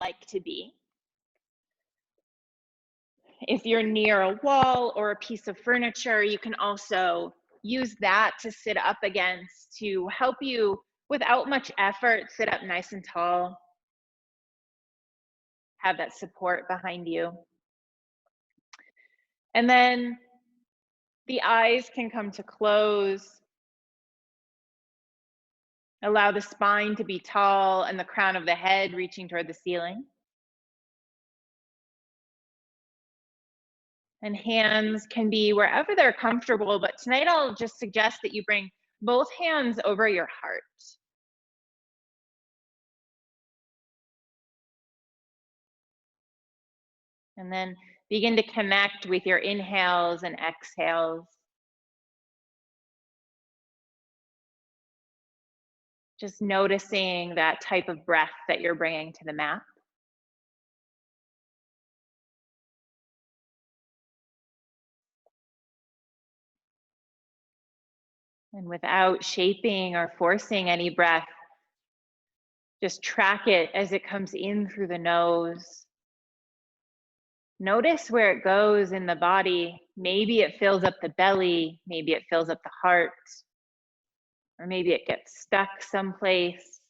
like to be. If you're near a wall or a piece of furniture, you can also use that to sit up against to help you, without much effort, sit up nice and tall. Have that support behind you. And then the eyes can come to close. Allow the spine to be tall and the crown of the head reaching toward the ceiling. And hands can be wherever they're comfortable, but tonight I'll just suggest that you bring both hands over your heart. And then begin to connect with your inhales and exhales. Just noticing that type of breath that you're bringing to the mat. And without shaping or forcing any breath, just track it as it comes in through the nose. Notice where it goes in the body. Maybe it fills up the belly, maybe it fills up the heart, or maybe it gets stuck someplace.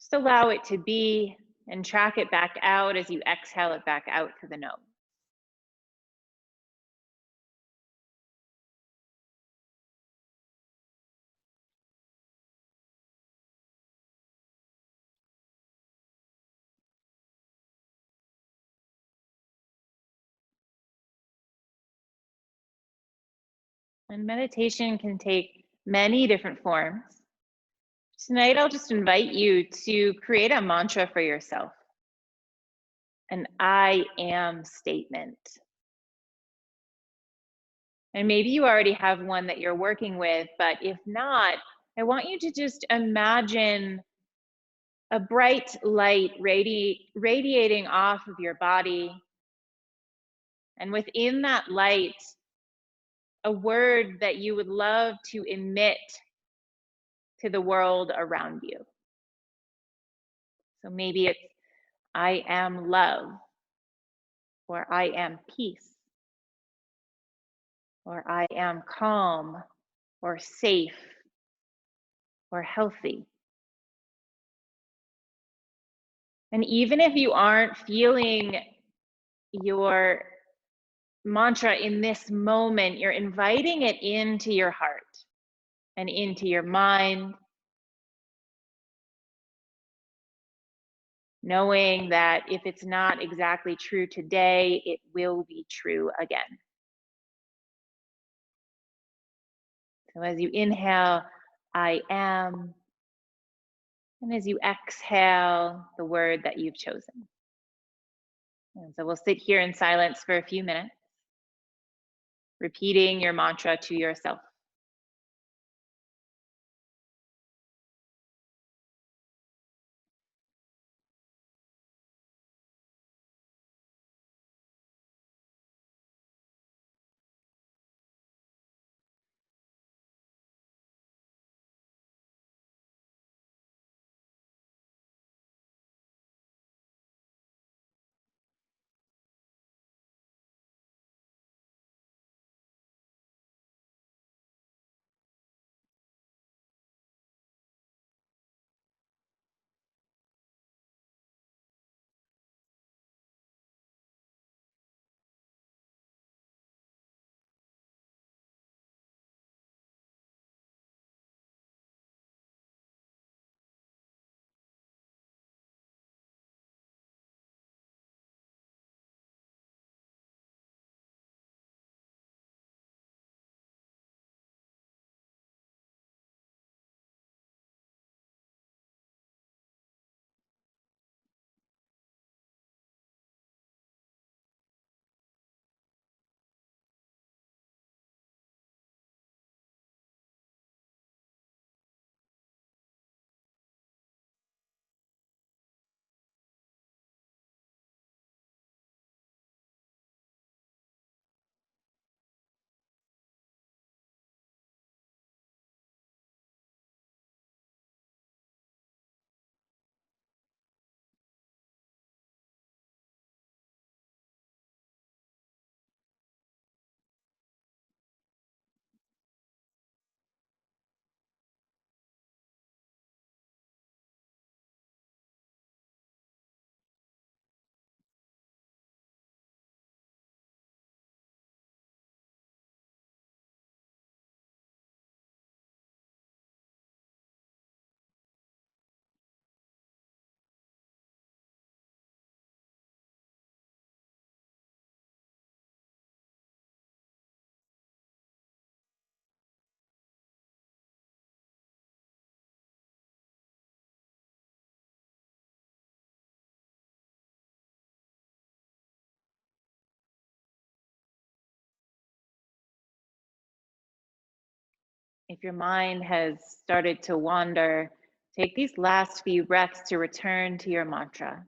Just allow it to be and track it back out as you exhale it back out through the nose. And meditation can take many different forms. Tonight, I'll just invite you to create a mantra for yourself, an I am statement. And maybe you already have one that you're working with, but if not, I want you to just imagine a bright light radiating off of your body. And within that light, a word that you would love to emit to the world around you. So maybe it's I am love, or I am peace, or I am calm, or safe, or healthy. And even if you aren't feeling your mantra in this moment, you're inviting it into your heart and into your mind, knowing that if it's not exactly true today, it will be true again. So as you inhale, I am, and as you exhale, the word that you've chosen. And so we'll sit here in silence for a few minutes, repeating your mantra to yourself. If your mind has started to wander, take these last few breaths to return to your mantra.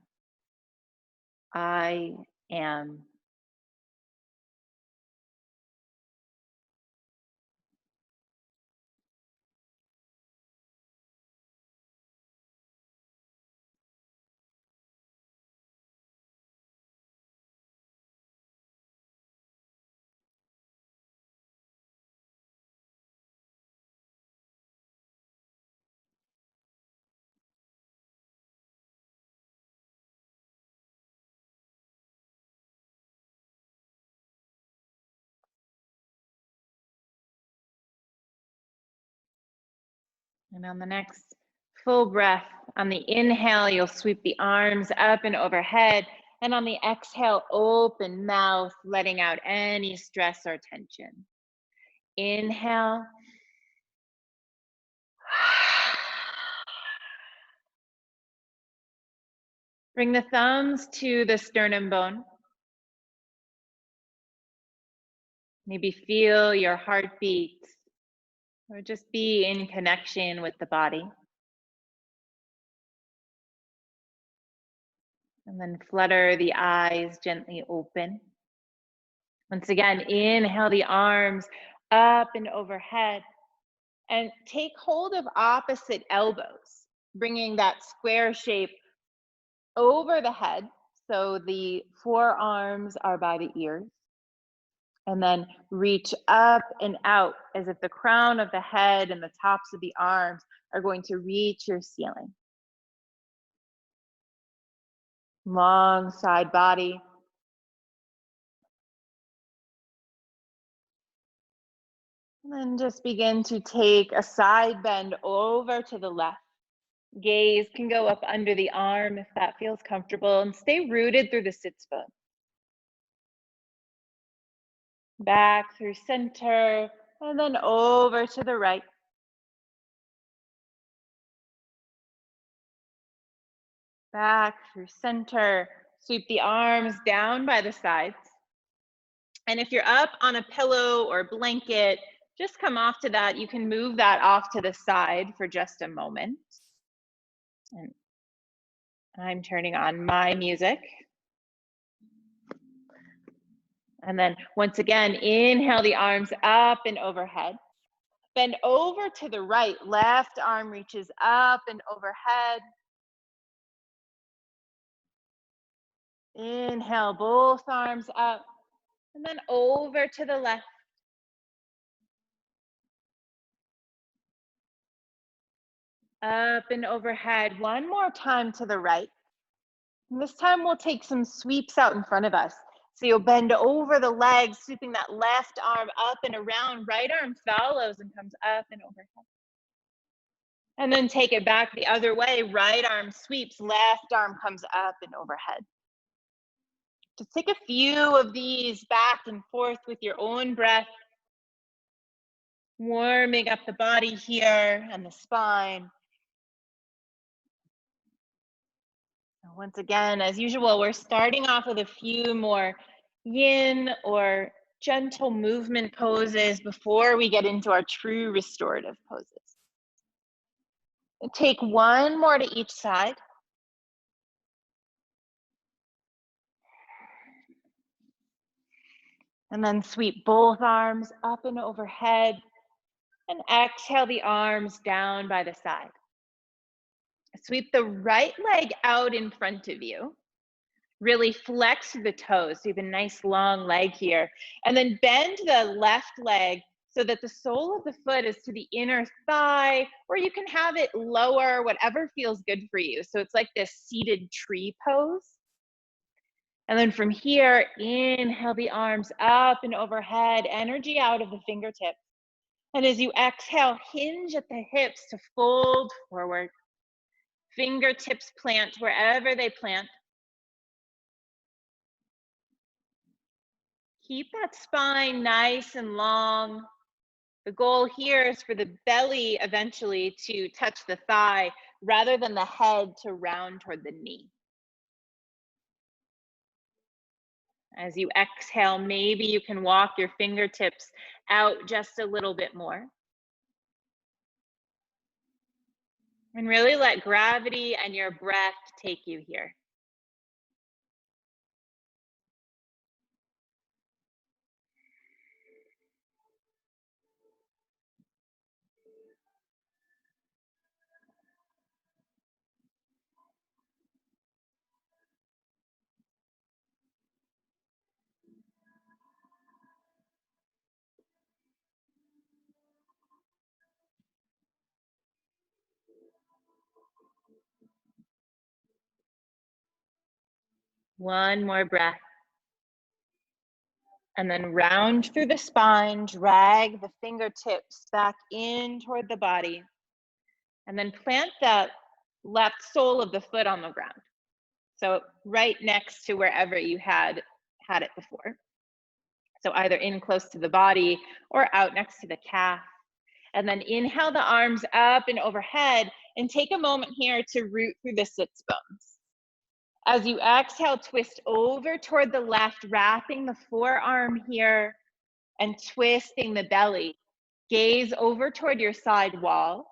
I am. And on the next full breath, on the inhale, you'll sweep the arms up and overhead. And on the exhale, open mouth, letting out any stress or tension. Inhale. Bring the thumbs to the sternum bone. Maybe feel your heartbeat or just be in connection with the body. And then flutter the eyes gently open. Once again, inhale the arms up and overhead. And take hold of opposite elbows, bringing that square shape over the head. So the forearms are by the ears. And then reach up and out as if the crown of the head and the tops of the arms are going to reach your ceiling. Long side body. And then just begin to take a side bend over to the left. Gaze can go up under the arm if that feels comfortable, and stay rooted through the sits bone. Back through center, and then over to the right. Back through center. Sweep the arms down by the sides. And if you're up on a pillow or blanket, just come off to that. You can move that off to the side for just a moment. And I'm turning on my music. And then once again, inhale the arms up and overhead. Bend over to the right. Left arm reaches up and overhead. Inhale, both arms up. And then over to the left. Up and overhead. One more time to the right. And this time we'll take some sweeps out in front of us. So you'll bend over the legs, sweeping that left arm up and around. Right arm follows and comes up and overhead. And then take it back the other way. Right arm sweeps, left arm comes up and overhead. Just take a few of these back and forth with your own breath. Warming up the body here and the spine. Once again, as usual, we're starting off with a few more yin or gentle movement poses before we get into our true restorative poses. Take one more to each side. And then sweep both arms up and overhead. And exhale the arms down by the side. Sweep the right leg out in front of you. Really flex the toes. So you have a nice long leg here. And then bend the left leg so that the sole of the foot is to the inner thigh, or you can have it lower, whatever feels good for you. So it's like this seated tree pose. And then from here, inhale the arms up and overhead, energy out of the fingertips. And as you exhale, hinge at the hips to fold forward. Fingertips plant wherever they plant. Keep that spine nice and long. The goal here is for the belly eventually to touch the thigh rather than the head to round toward the knee. As you exhale, maybe you can walk your fingertips out just a little bit more. And really let gravity and your breath take you here. One more breath. And then round through the spine, drag the fingertips back in toward the body. And then plant the left sole of the foot on the ground. So right next to wherever you had it before. So either in close to the body or out next to the calf. And then inhale the arms up and overhead, and take a moment here to root through the sits bones. As you exhale, twist over toward the left, wrapping the forearm here and twisting the belly. Gaze over toward your side wall,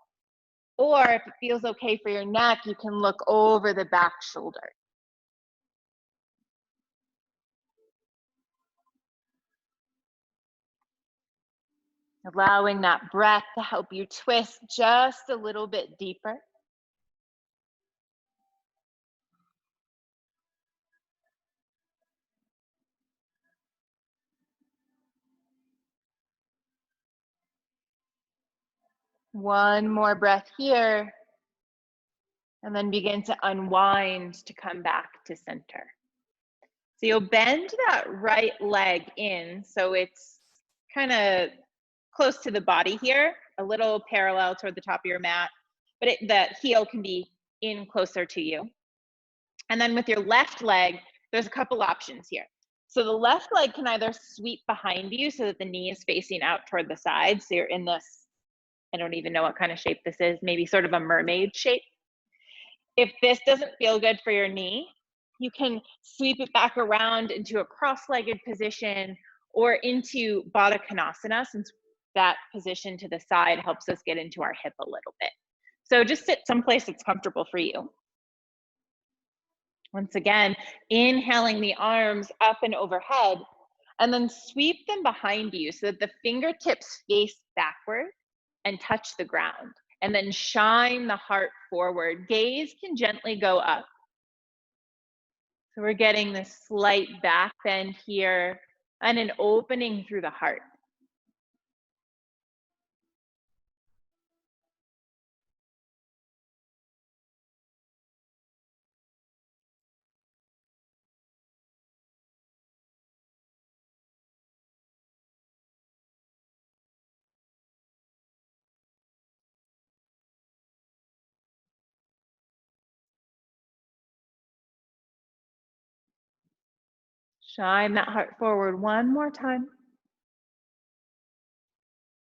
or if it feels okay for your neck, you can look over the back shoulder. Allowing that breath to help you twist just a little bit deeper. One more breath here, and then begin to unwind to come back to center. So you'll bend that right leg in so it's kind of close to the body here, a little parallel toward the top of your mat, but the heel can be in closer to you. And then with your left leg, there's a couple options here. So the left leg can either sweep behind you so that the knee is facing out toward the side. So you're in this, I don't even know what kind of shape this is, maybe sort of a mermaid shape. If this doesn't feel good for your knee, you can sweep it back around into a cross-legged position or into Baddha Konasana, since that position to the side helps us get into our hip a little bit. So just sit someplace that's comfortable for you. Once again, inhaling the arms up and overhead, and then sweep them behind you so that the fingertips face backward and touch the ground. And then shine the heart forward. Gaze can gently go up. So we're getting this slight back bend here and an opening through the heart. Shine that heart forward one more time.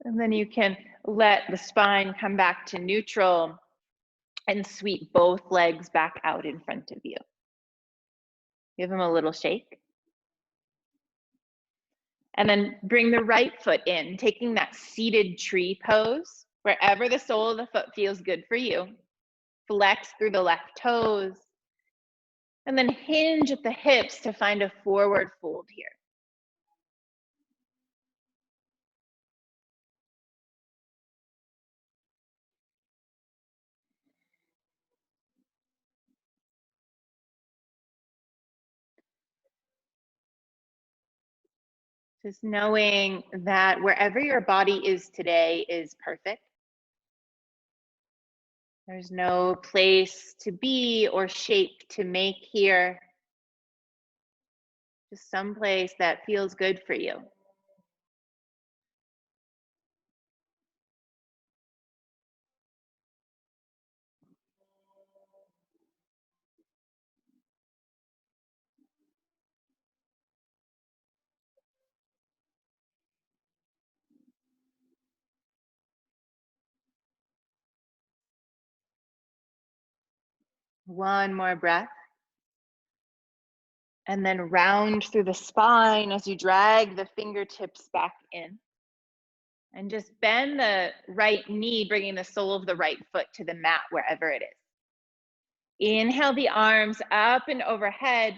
And then you can let the spine come back to neutral and sweep both legs back out in front of you. Give them a little shake. And then bring the right foot in, taking that seated tree pose, wherever the sole of the foot feels good for you. Flex through the left toes. And then hinge at the hips to find a forward fold here. Just knowing that wherever your body is today is perfect. There's no place to be or shape to make here. Just some place that feels good for you. One more breath. And then round through the spine as you drag the fingertips back in. And just bend the right knee, bringing the sole of the right foot to the mat wherever it is. Inhale the arms up and overhead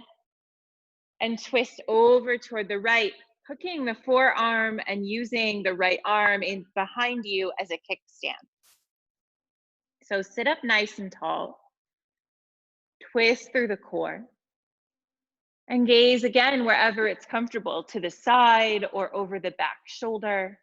and twist over toward the right, hooking the forearm and using the right arm in behind you as a kickstand. So sit up nice and tall, twist through the core, and gaze again wherever it's comfortable, to the side or over the back shoulder.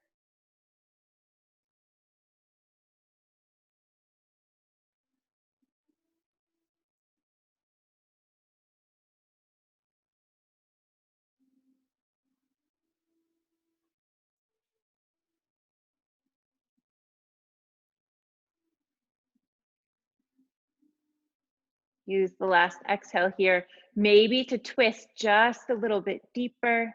Use the last exhale here, maybe to twist just a little bit deeper.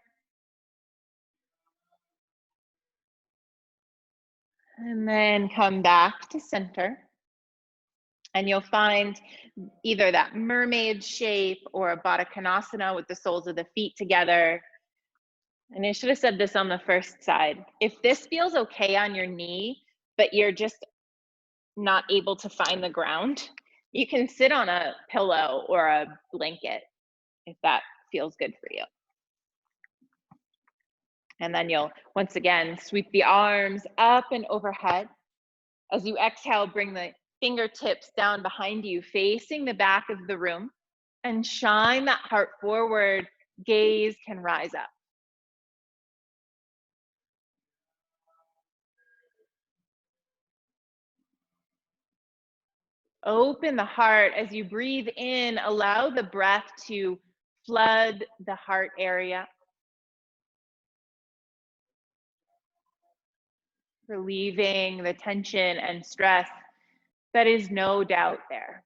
And then come back to center. And you'll find either that mermaid shape or a Baddha Konasana with the soles of the feet together. And I should have said this on the first side. If this feels okay on your knee, but you're just not able to find the ground, you can sit on a pillow or a blanket if that feels good for you. And then you'll, once again, sweep the arms up and overhead. As you exhale, bring the fingertips down behind you, facing the back of the room, and shine that heart forward. Gaze can rise up. Open the heart as you breathe in. Allow the breath to flood the heart area, relieving the tension and stress that is no doubt there.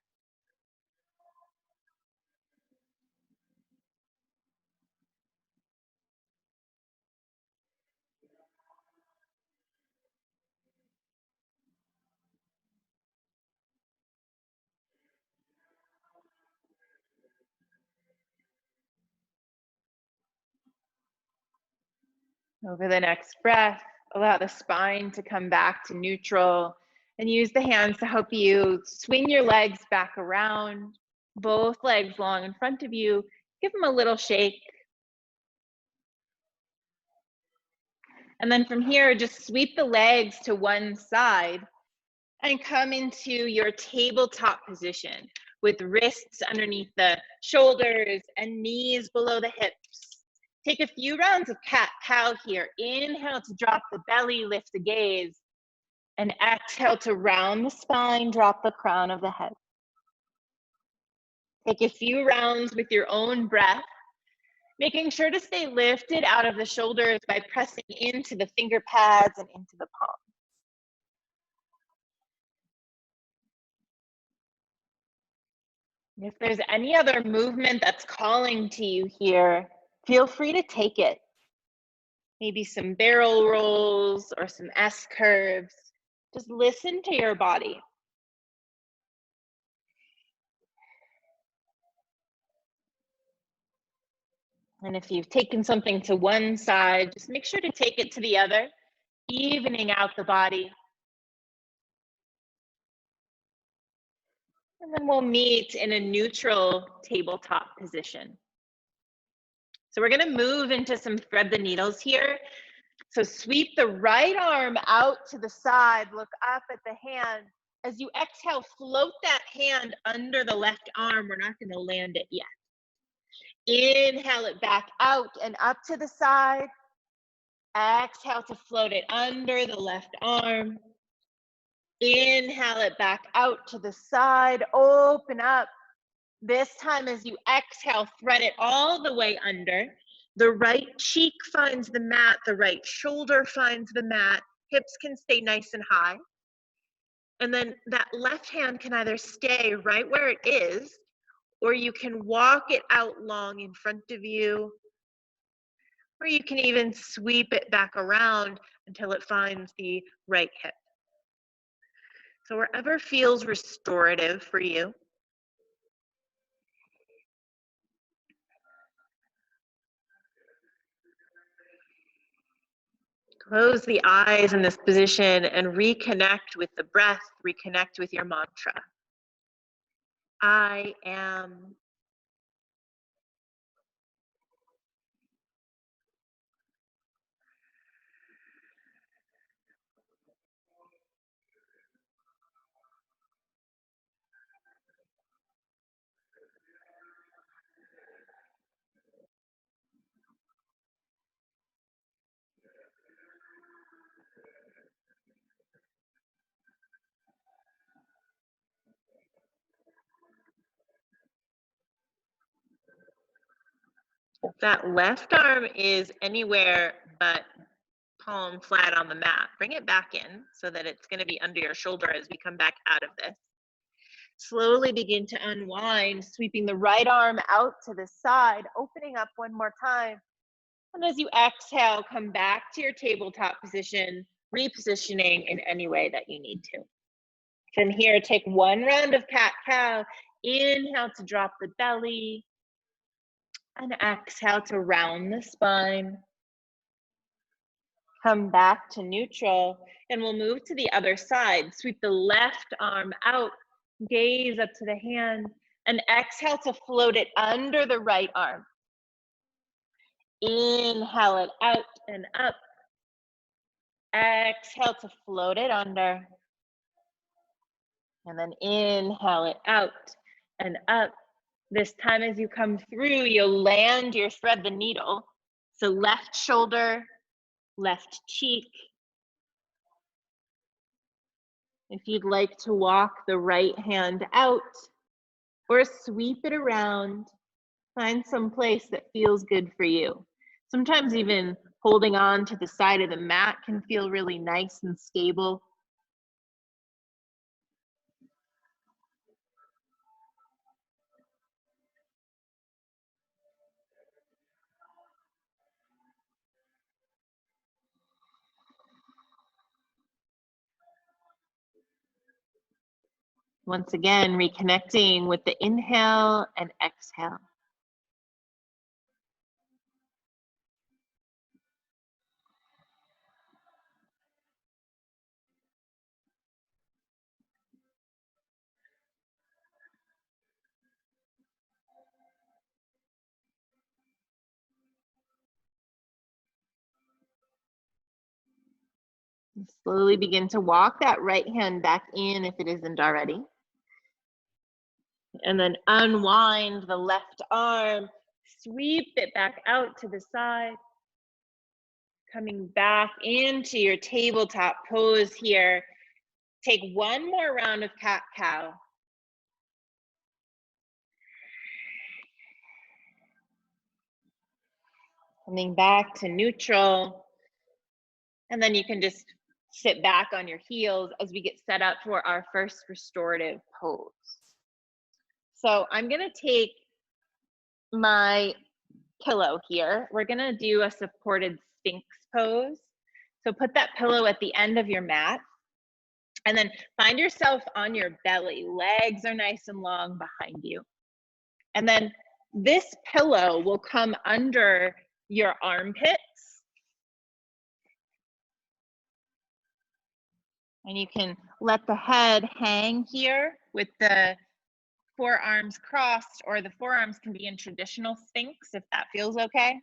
Over the next breath, allow the spine to come back to neutral, and use the hands to help you swing your legs back around, both legs long in front of you. Give them a little shake. And then from here, just sweep the legs to one side and come into your tabletop position with wrists underneath the shoulders and knees below the hips. Take a few rounds of cat-cow here. Inhale to drop the belly, lift the gaze. And exhale to round the spine, drop the crown of the head. Take a few rounds with your own breath, making sure to stay lifted out of the shoulders by pressing into the finger pads and into the palm. If there's any other movement that's calling to you here, feel free to take it. Maybe some barrel rolls or some S curves. Just listen to your body. And if you've taken something to one side, just make sure to take it to the other, evening out the body. And then we'll meet in a neutral tabletop position. So we're gonna move into some thread the needles here. So sweep the right arm out to the side, look up at the hand. As you exhale, float that hand under the left arm. We're not gonna land it yet. Inhale it back out and up to the side. Exhale to float it under the left arm. Inhale it back out to the side, open up. This time as you exhale, thread it all the way under. The right cheek finds the mat, the right shoulder finds the mat, hips can stay nice and high. And then that left hand can either stay right where it is, or you can walk it out long in front of you, or you can even sweep it back around until it finds the right hip. So wherever feels restorative for you. Close the eyes in this position and reconnect with the breath, reconnect with your mantra. I am. If that left arm is anywhere but palm flat on the mat, bring it back in so that it's going to be under your shoulder as we come back out of this. Slowly begin to unwind, sweeping the right arm out to the side, opening up one more time. And as you exhale, come back to your tabletop position, repositioning in any way that you need to. From here, take one round of cat-cow. Inhale to drop the belly. And exhale to round the spine. Come back to neutral. And we'll move to the other side. Sweep the left arm out. Gaze up to the hand. And exhale to float it under the right arm. Inhale it out and up. Exhale to float it under. And then inhale it out and up. This time as you come through, you'll land your thread the needle. So left shoulder, left cheek. If you'd like to walk the right hand out or sweep it around, find some place that feels good for you. Sometimes even holding on to the side of the mat can feel really nice and stable. Once again, reconnecting with the inhale and exhale. Slowly begin to walk that right hand back in if it isn't already. And then unwind the left arm, sweep it back out to the side. Coming back into your tabletop pose here. Take one more round of cat-cow. Coming back to neutral. And then you can just sit back on your heels as we get set up for our first restorative pose. So I'm gonna take my pillow here. We're gonna do a supported Sphinx pose. So put that pillow at the end of your mat and then find yourself on your belly. Legs are nice and long behind you. And then this pillow will come under your armpits. And you can let the head hang here with the forearms crossed, or the forearms can be in traditional Sphinx if that feels okay.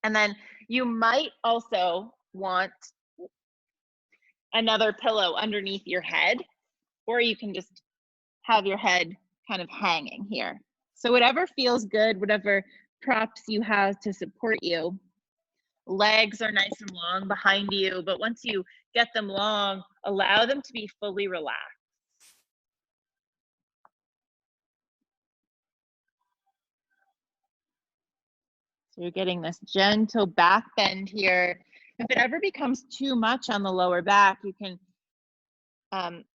And then you might also want another pillow underneath your head, or you can just have your head kind of hanging here. So whatever feels good, whatever props you have to support you. Legs are nice and long behind you, but once you get them long, allow them to be fully relaxed. So you're getting this gentle back bend here. If it ever becomes too much on the lower back, you can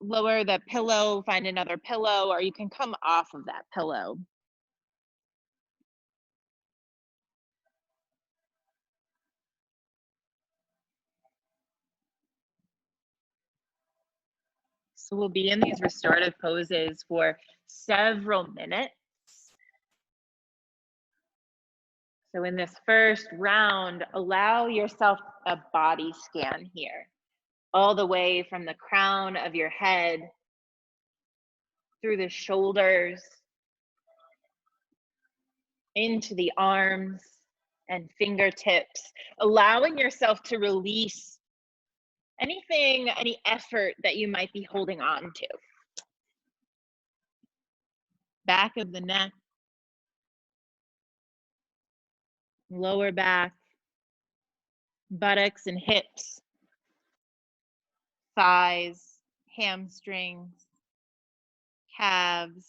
lower the pillow, find another pillow, or you can come off of that pillow. So we'll be in these restorative poses for several minutes. So in this first round, allow yourself a body scan here, all the way from the crown of your head, through the shoulders, into the arms and fingertips, allowing yourself to release anything, any effort that you might be holding on to. Back of the neck, lower back, buttocks and hips, thighs, hamstrings, calves,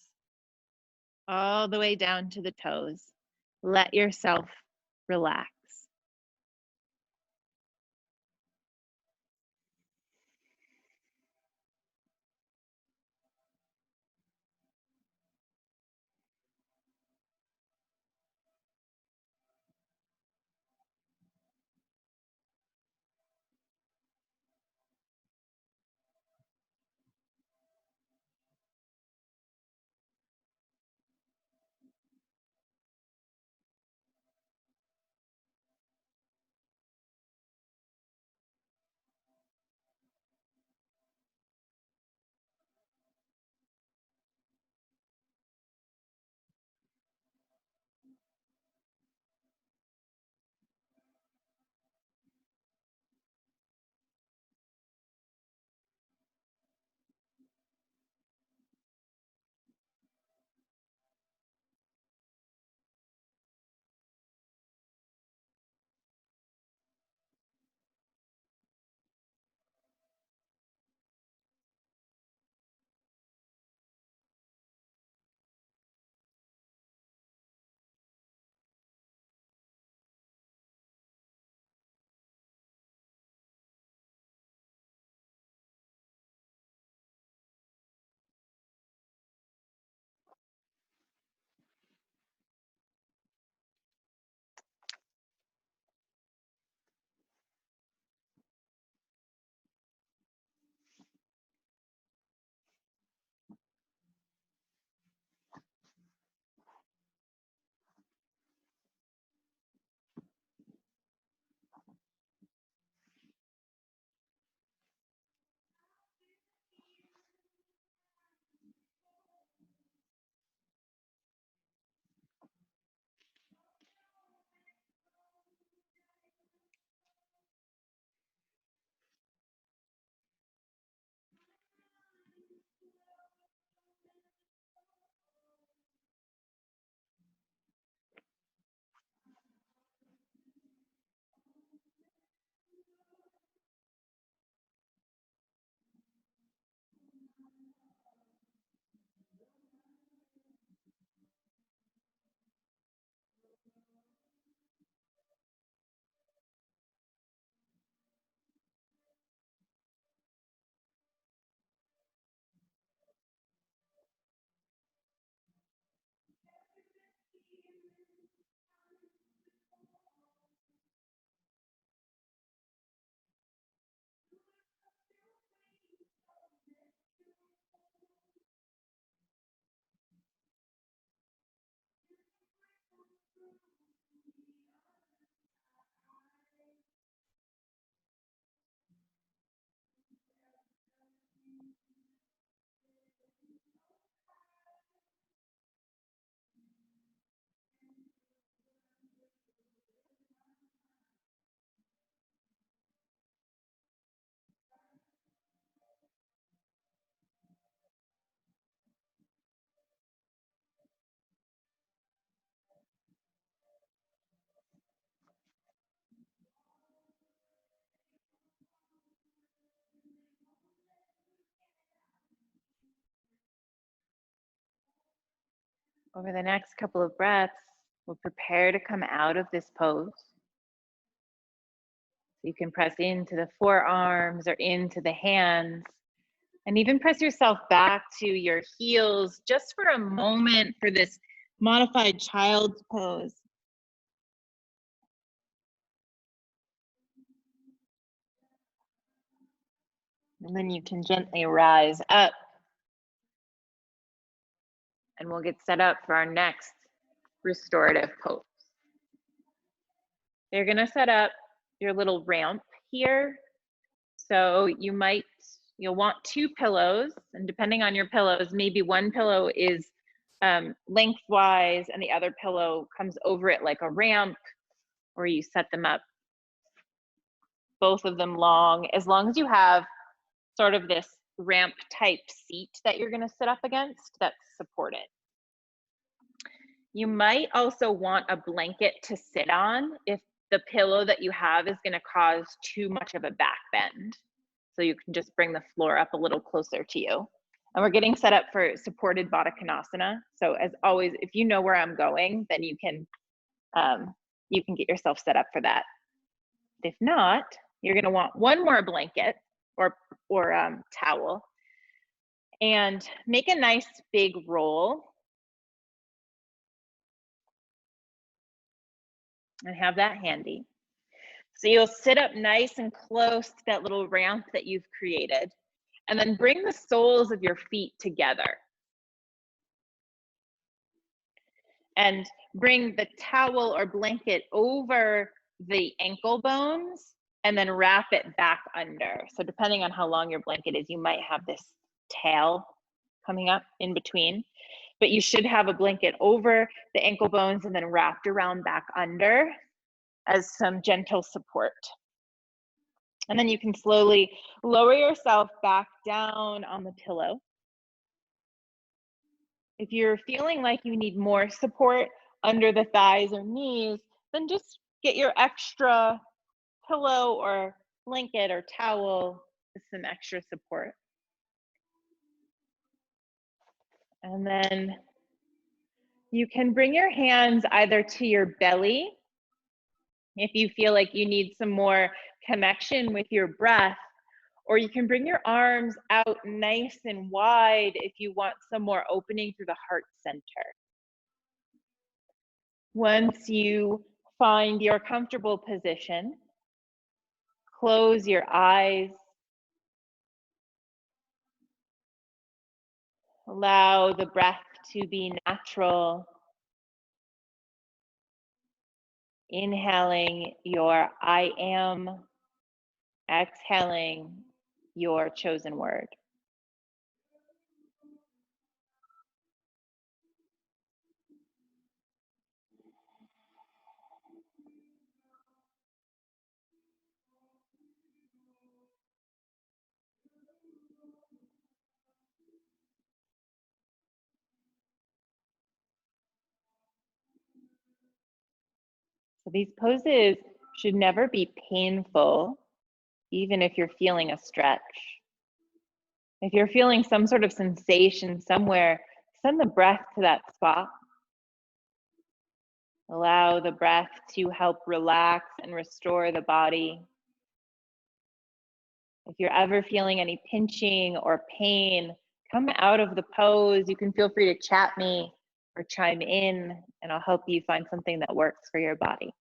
all the way down to the toes. Let yourself relax. Over the next couple of breaths, we'll prepare to come out of this pose. So you can press into the forearms or into the hands, and even press yourself back to your heels just for a moment for this modified child's pose. And then you can gently rise up, and we'll get set up for our next restorative pose. You're gonna set up your little ramp here. So you'll want 2 pillows, and depending on your pillows, maybe one pillow is lengthwise and the other pillow comes over it like a ramp, or you set them up, both of them long, as long as you have sort of this ramp type seat that you're gonna sit up against that's supported. You might also want a blanket to sit on if the pillow that you have is gonna cause too much of a back bend. So you can just bring the floor up a little closer to you. And we're getting set up for supported Baddha Konasana. So as always, if you know where I'm going, then you can get yourself set up for that. If not, you're gonna want one more blanket or towel, and make a nice big roll and have that handy. So you'll sit up nice and close to that little ramp that you've created, and then bring the soles of your feet together. And bring the towel or blanket over the ankle bones and then wrap it back under. So depending on how long your blanket is, you might have this tail coming up in between, but you should have a blanket over the ankle bones and then wrapped around back under as some gentle support. And then you can slowly lower yourself back down on the pillow. If you're feeling like you need more support under the thighs or knees, then just get your extra pillow or blanket or towel with some extra support. And then you can bring your hands either to your belly if you feel like you need some more connection with your breath, or you can bring your arms out nice and wide if you want some more opening through the heart center. Once you find your comfortable position, close your eyes. Allow the breath to be natural. Inhaling your I am, exhaling your chosen word. So these poses should never be painful, even if you're feeling a stretch. If you're feeling some sort of sensation somewhere, send the breath to that spot. Allow the breath to help relax and restore the body. If you're ever feeling any pinching or pain, come out of the pose. You can feel free to chat me or chime in, and I'll help you find something that works for your body.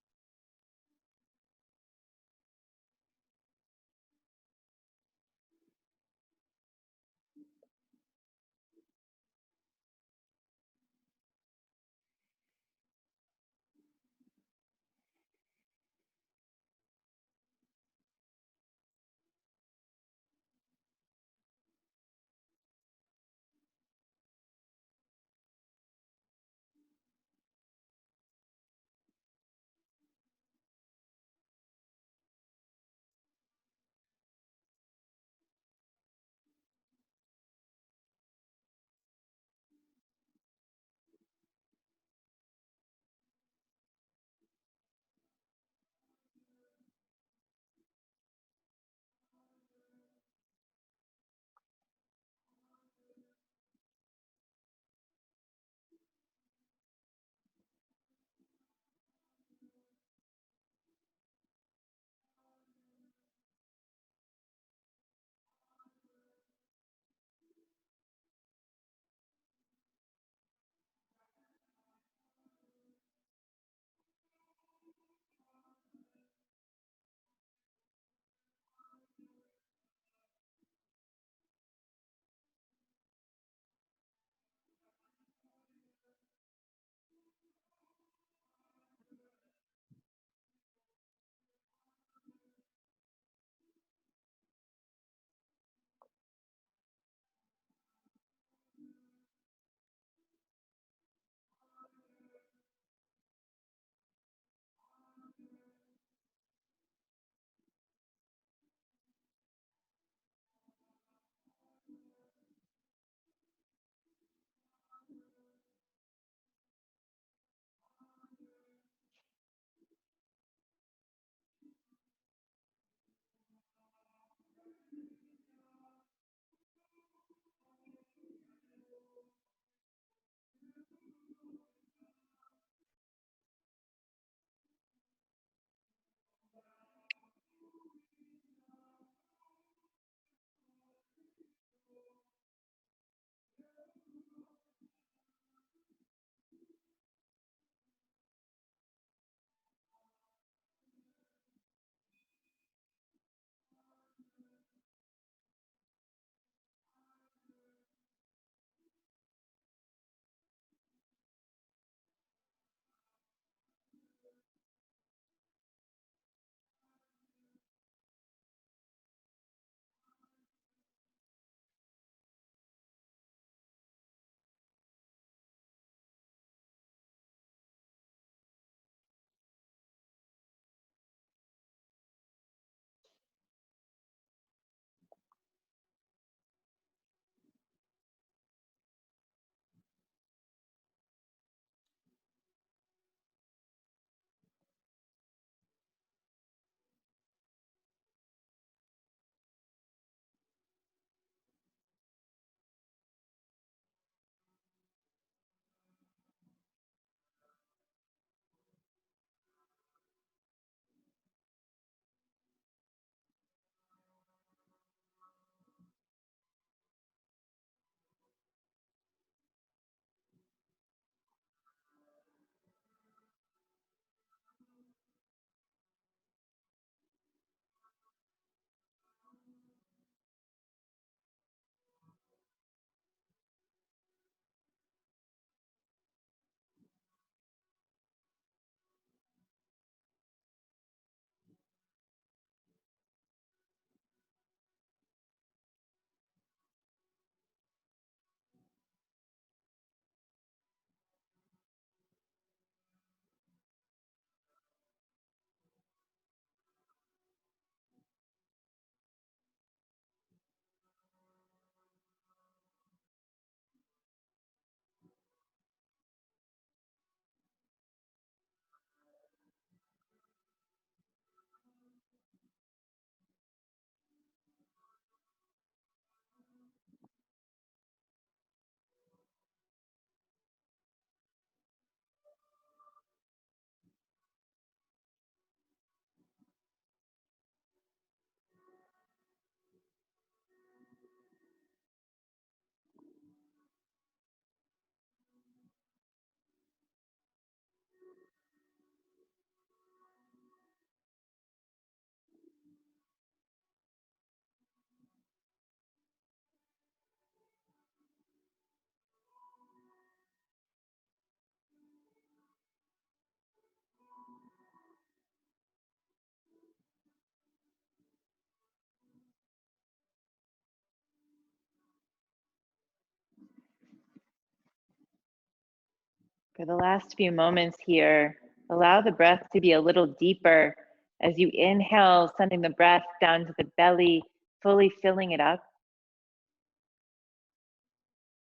For the last few moments here, allow the breath to be a little deeper as you inhale, sending the breath down to the belly, fully filling it up.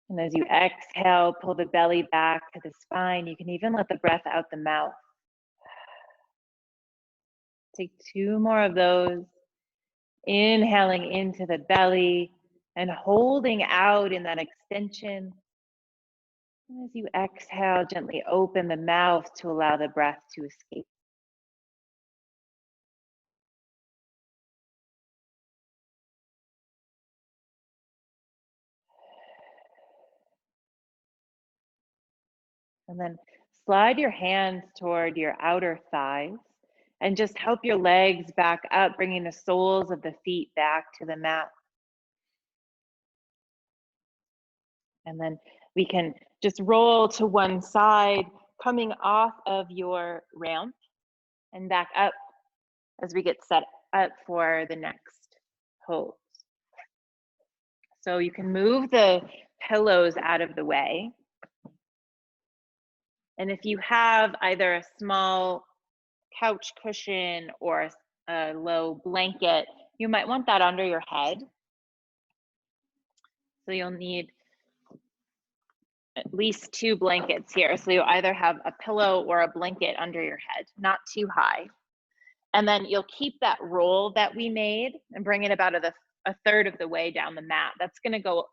And as you exhale, pull the belly back to the spine. You can even let the breath out the mouth. Take two more of those. Inhaling into the belly and holding out in that extension. And as you exhale, gently open the mouth to allow the breath to escape. And then slide your hands toward your outer thighs and just help your legs back up, bringing the soles of the feet back to the mat. And then we can just roll to one side, coming off of your ramp and back up as we get set up for the next pose. So you can move the pillows out of the way. And if you have either a small couch cushion or a low blanket, you might want that under your head. So you'll need at least two blankets here. So you'll either have a pillow or a blanket under your head, not too high. And then you'll keep that roll that we made and bring it about a third of the way down the mat. That's gonna go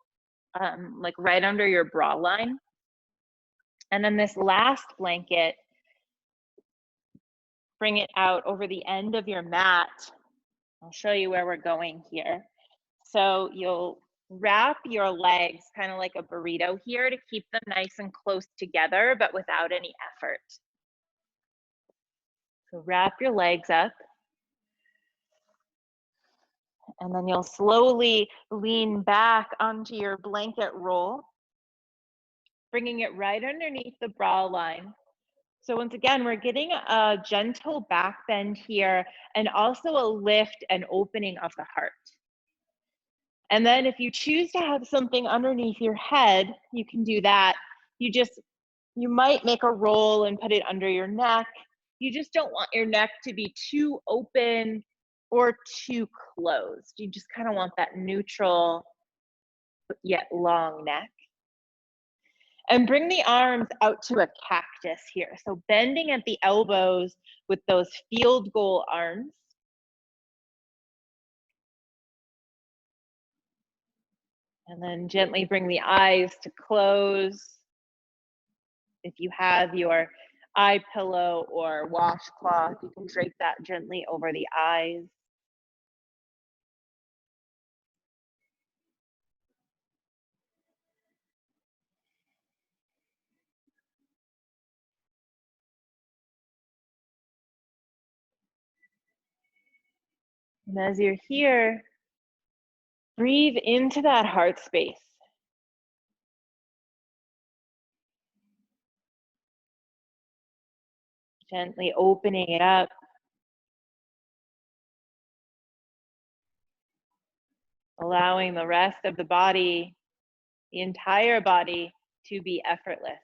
like right under your bra line. And then this last blanket, bring it out over the end of your mat. I'll show you where we're going here. So you'll wrap your legs kind of like a burrito here to keep them nice and close together, but without any effort. So wrap your legs up. And then you'll slowly lean back onto your blanket roll, bringing it right underneath the bra line. So once again, we're getting a gentle back bend here and also a lift and opening of the heart. And then if you choose to have something underneath your head, you can do that. You might make a roll and put it under your neck. You just don't want your neck to be too open or too closed. You just kind of want that neutral yet long neck. And bring the arms out to a cactus here. So bending at the elbows with those field goal arms. And then gently bring the eyes to close. If you have your eye pillow or washcloth, you can drape that gently over the eyes. And as you're here, breathe into that heart space. Gently opening it up. Allowing the rest of the body, the entire body, to be effortless.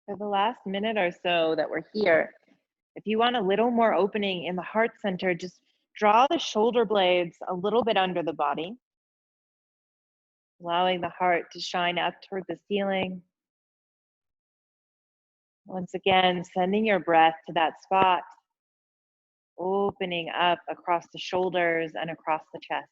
For the last minute or so that we're here, if you want a little more opening in the heart center, just draw the shoulder blades a little bit under the body, allowing the heart to shine up toward the ceiling. Once again, sending your breath to that spot, opening up across the shoulders and across the chest.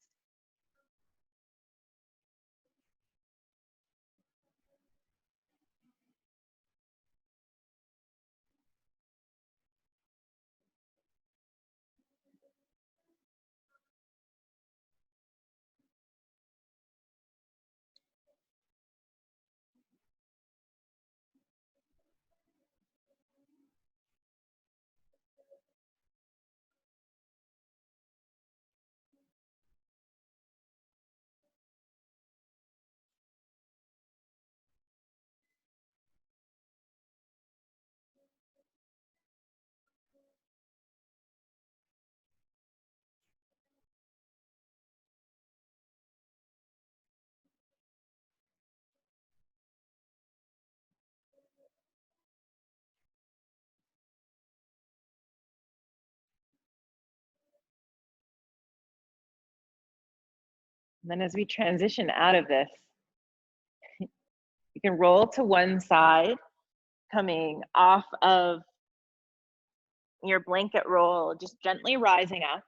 And then as we transition out of this, you can roll to one side, coming off of your blanket roll, just gently rising up.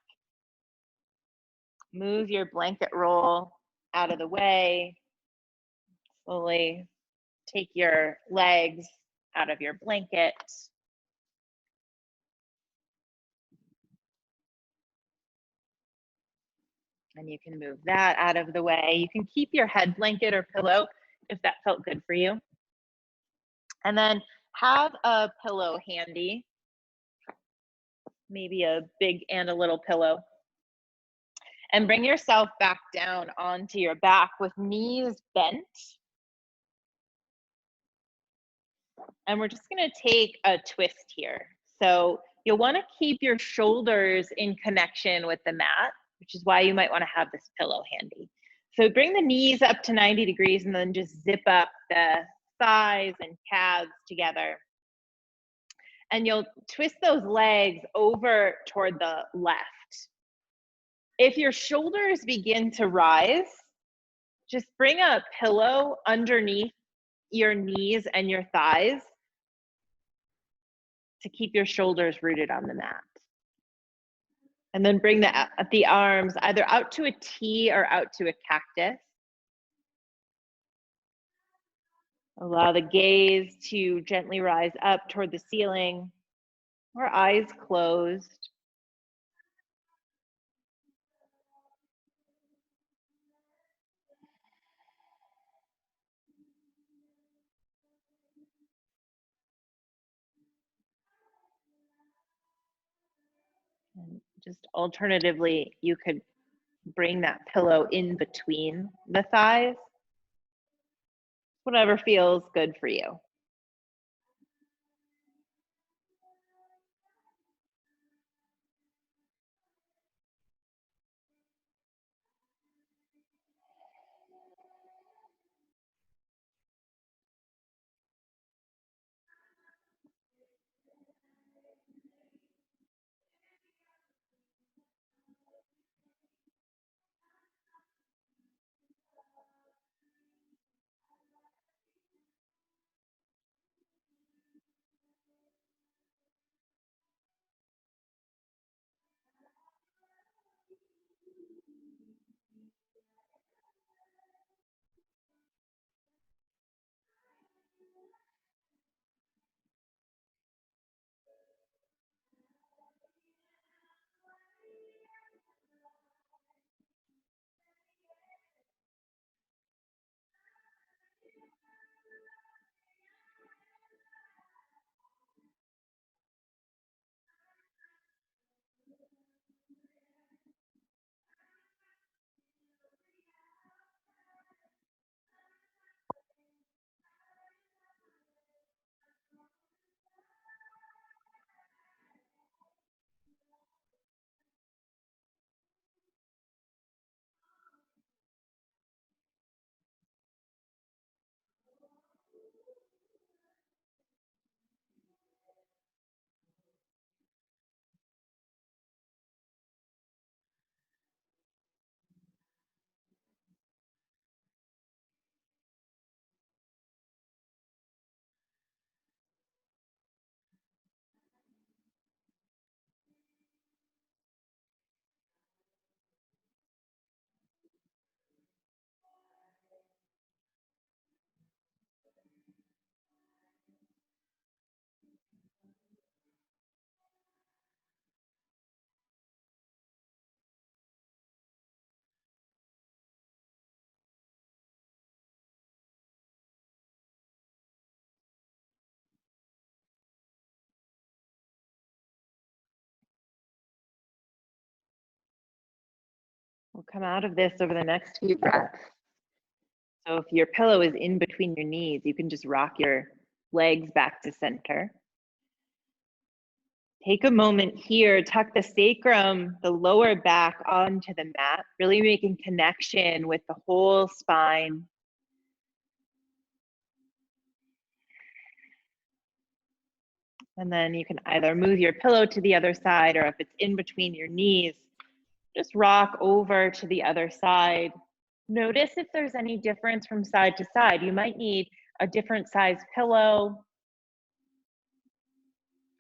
Move your blanket roll out of the way. Slowly take your legs out of your blanket. And you can move that out of the way. You can keep your head blanket or pillow if that felt good for you. And then have a pillow handy, maybe a big and a little pillow. And bring yourself back down onto your back with knees bent. And we're just gonna take a twist here. So you'll wanna keep your shoulders in connection with the mat, which is why you might wanna have this pillow handy. So bring the knees up to 90 degrees and then just zip up the thighs and calves together. And you'll twist those legs over toward the left. If your shoulders begin to rise, just bring a pillow underneath your knees and your thighs to keep your shoulders rooted on the mat. And then bring the arms either out to a T or out to a cactus. Allow the gaze to gently rise up toward the ceiling or eyes closed. And just alternatively, you could bring that pillow in between the thighs. Whatever feels good for you. We'll come out of this over the next few breaths. So if your pillow is in between your knees, you can just rock your legs back to center. Take a moment here, tuck the sacrum, the lower back onto the mat, really making connection with the whole spine. And then you can either move your pillow to the other side, or if it's in between your knees, just rock over to the other side. Notice if there's any difference from side to side. You might need a different size pillow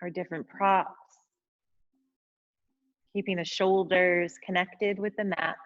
or different props. Keeping the shoulders connected with the mat.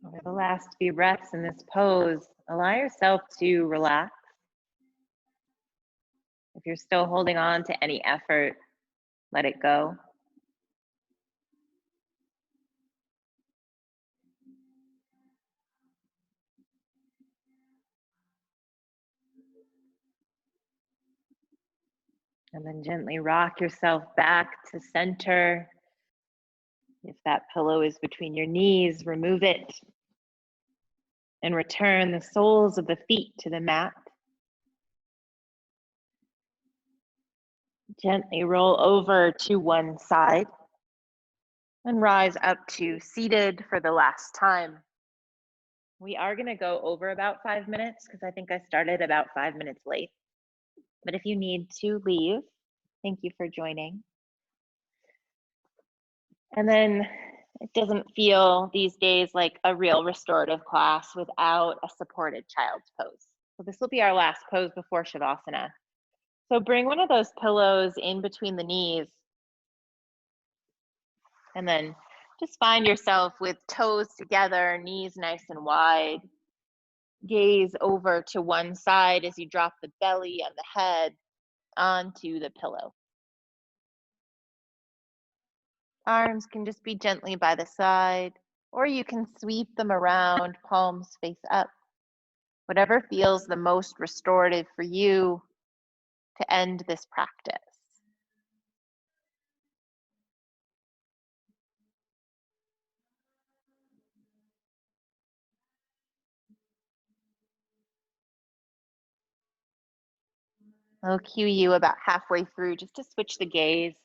Over the last few breaths in this pose, allow yourself to relax. If you're still holding on to any effort, let it go. And then gently rock yourself back to center. If that pillow is between your knees, remove it and return the soles of the feet to the mat. Gently roll over to one side and rise up to seated for the last time. We are going to go over about 5 minutes because I think I started about 5 minutes late. But if you need to leave, thank you for joining. And then it doesn't feel these days like a real restorative class without a supported child's pose. So this will be our last pose before Shavasana. So bring one of those pillows in between the knees. And then just find yourself with toes together, knees nice and wide. Gaze over to one side as you drop the belly and the head onto the pillow. Arms can just be gently by the side, or you can sweep them around, palms face up. Whatever feels the most restorative for you to end this practice. I'll cue you about halfway through just to switch the gaze.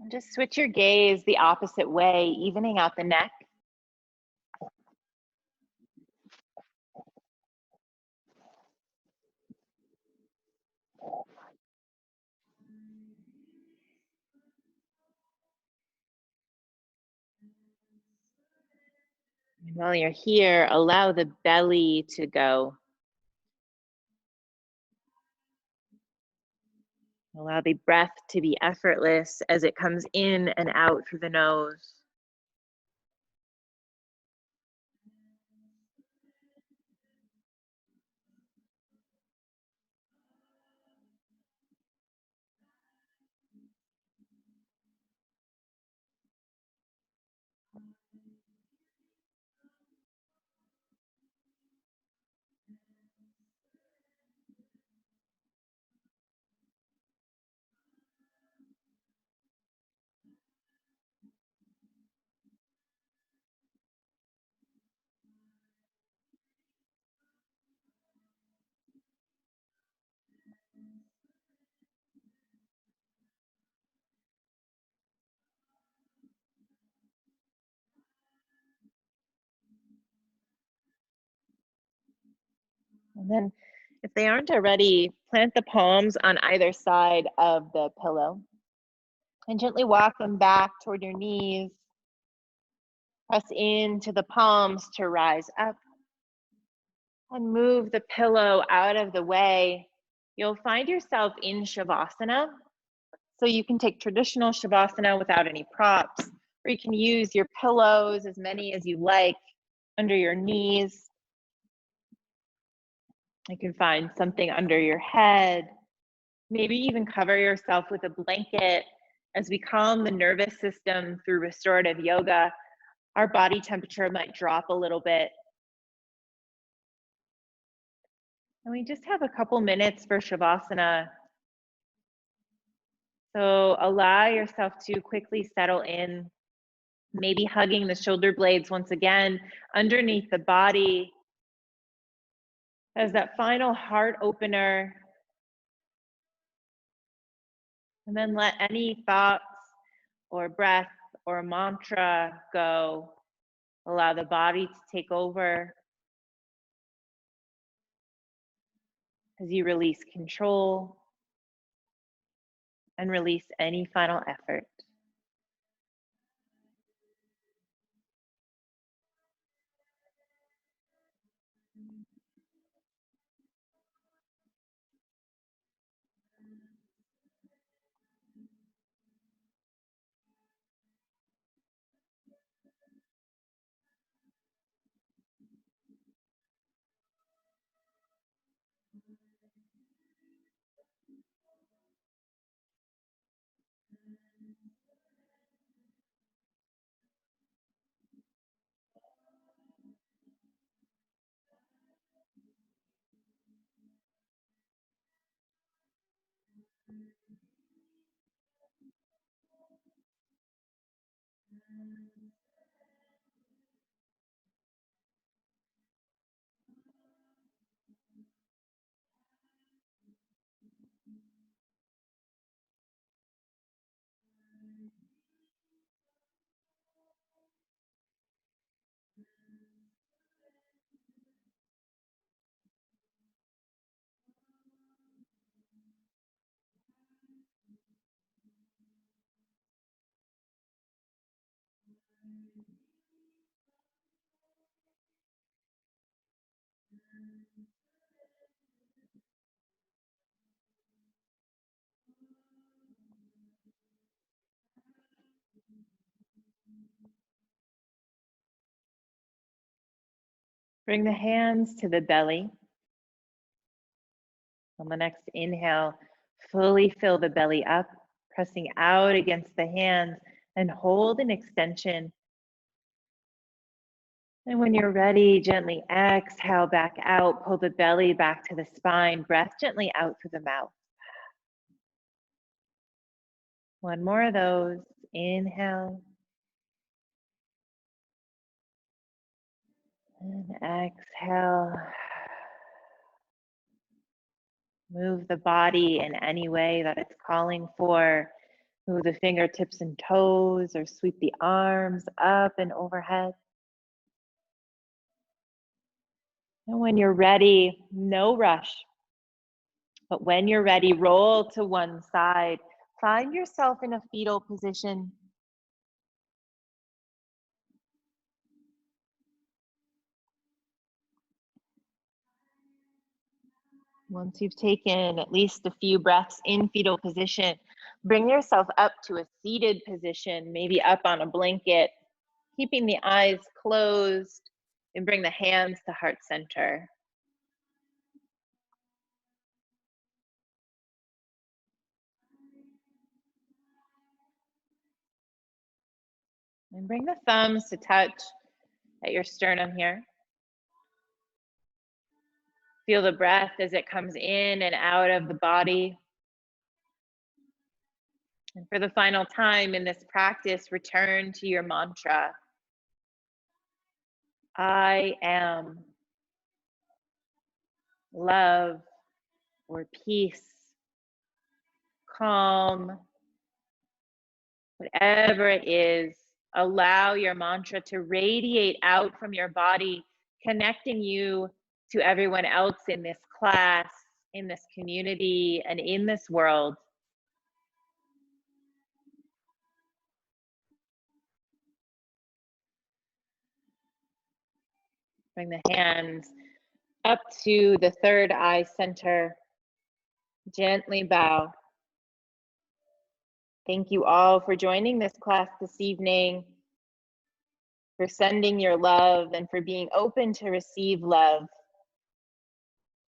And just switch your gaze the opposite way, evening out the neck. And while you're here, allow the belly to go. Allow the breath to be effortless as it comes in and out through the nose. And then, if they aren't already, plant the palms on either side of the pillow and gently walk them back toward your knees. Press into the palms to rise up and move the pillow out of the way. You'll find yourself in Shavasana. So you can take traditional Shavasana without any props, or you can use your pillows, as many as you like, under your knees. You can find something under your head. Maybe even cover yourself with a blanket. As we calm the nervous system through restorative yoga, our body temperature might drop a little bit. And we just have a couple minutes for Shavasana. So allow yourself to quickly settle in, maybe hugging the shoulder blades once again underneath the body as that final heart opener. And then let any thoughts or breath or mantra go. Allow the body to take over as you release control and release any final effort. Bring the hands to the belly. On the next inhale, fully fill the belly up, pressing out against the hands, and hold an extension. And when you're ready, gently exhale back out, pull the belly back to the spine, breath gently out through the mouth. One more of those. Inhale. And exhale. Move the body in any way that it's calling for. Move the fingertips and toes, or sweep the arms up and overhead. And when you're ready, no rush. But when you're ready, roll to one side. Find yourself in a fetal position. Once you've taken at least a few breaths in fetal position, bring yourself up to a seated position, maybe up on a blanket, keeping the eyes closed, and bring the hands to heart center. And bring the thumbs to touch at your sternum here. Feel the breath as it comes in and out of the body. And for the final time in this practice, return to your mantra. I am love or peace, calm, whatever it is. Allow your mantra to radiate out from your body, connecting you to everyone else in this class, in this community, and in this world. Bring the hands up to the third eye center. Gently bow. Thank you all for joining this class this evening, for sending your love, and for being open to receive love.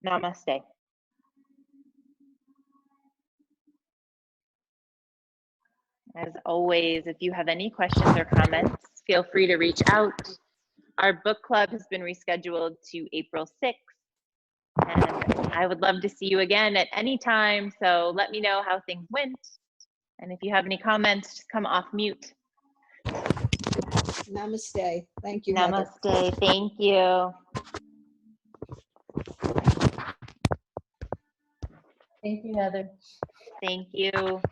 Namaste. As always, if you have any questions or comments, feel free to reach out. Our book club has been rescheduled to April 6th, and I would love to see you again at any time, so let me know how things went. And if you have any comments, just come off mute. Namaste. Thank you, Namaste. Heather. Thank you. Thank you, Heather. Thank you.